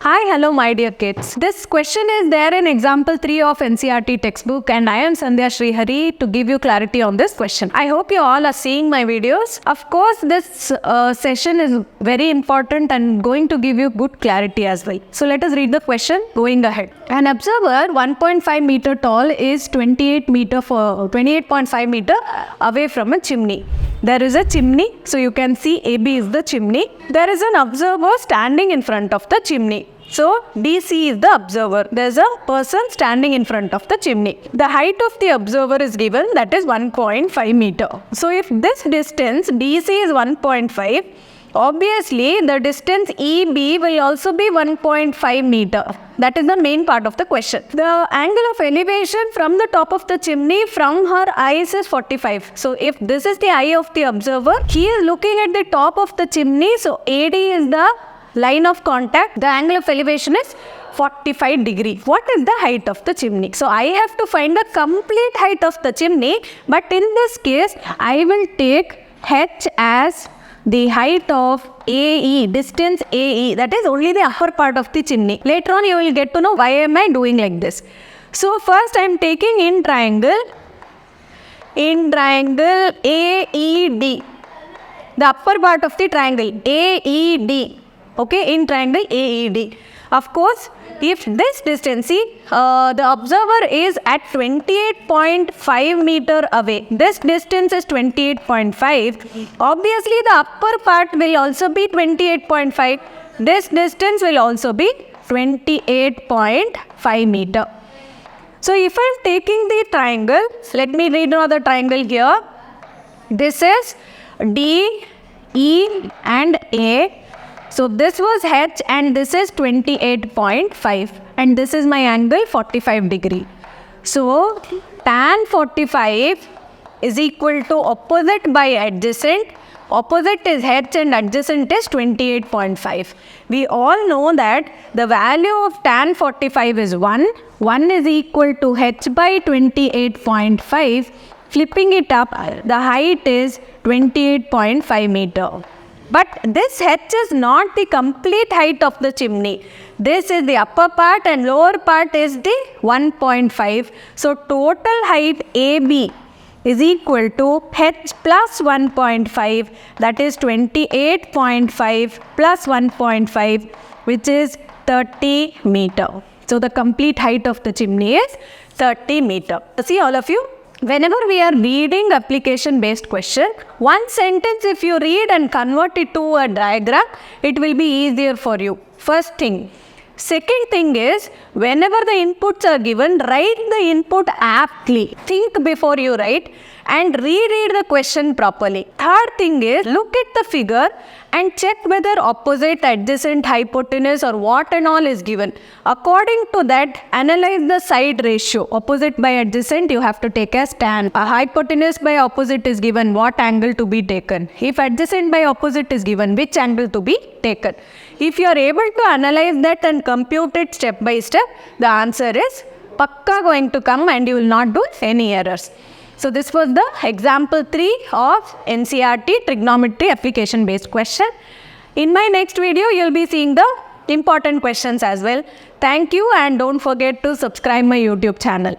Hi, hello my dear kids. This question is there in example 3 of NCERT textbook and I am Sandhya Srihari to give you clarity on this question. I hope you all are seeing my videos. Of course, this session is very important and going to give you good clarity as well. So let us read the question going ahead. An observer 1.5 meter tall is 28.5 meter away from a chimney. There is a chimney, so you can see AB is the chimney. There is an observer standing in front of the chimney. So DC is the observer. There is a person standing in front of the chimney. The height of the observer is given, that is 1.5 meter. So if this distance DC is 1.5, obviously the distance EB will also be 1.5 meter. That is the main part of the question. The angle of elevation from the top of the chimney from her eyes is 45. So if this is the eye of the observer, he is looking at the top of the chimney. So AD is the line of contact. The angle of elevation is 45 degree. What is the height of the chimney? So I have to find the complete height of the chimney. But in this case, I will take H as the height of AE, distance AE, that is only the upper part of the chimney. Later on you will get to know why am I doing like this. So first I am taking in triangle AED, the upper part of the triangle AED, okay, in triangle AED. Of course, if this distance, see, the observer is at 28.5 meter away. This distance is 28.5. Obviously, the upper part will also be 28.5. This distance will also be 28.5 meter. So, if I am taking the triangle, let me redraw the triangle here. This is D, E and A. So this was H and this is 28.5 and this is my angle 45 degree. So tan 45 is equal to opposite by adjacent. Opposite is H and adjacent is 28.5. We all know that the value of tan 45 is 1. 1 is equal to H by 28.5. Flipping it up, the height is 28.5 meter. But this H is not the complete height of the chimney. This is the upper part and lower part is the 1.5. So total height AB is equal to H plus 1.5, that is 28.5 plus 1.5, which is 30 meter. So the complete height of the chimney is 30 meter. See all of you? Whenever we are reading application based question, one sentence if you read and convert it to a diagram, it will be easier for you. First thing. Second thing is, whenever the inputs are given, write the input aptly. Think before you write and reread the question properly. Third thing is, look at the figure and check whether opposite, adjacent, hypotenuse or what and all is given. According to that, analyze the side ratio. Opposite by adjacent you have to take as tan. A hypotenuse by opposite is given, what angle to be taken. If adjacent by opposite is given, which angle to be taken. If you are able to analyze that and compute it step by step, the answer is pakka going to come and you will not do any errors. So this was the example 3 of NCERT trigonometry application based question. In my next video, you will be seeing the important questions as well. Thank you and don't forget to subscribe my YouTube channel.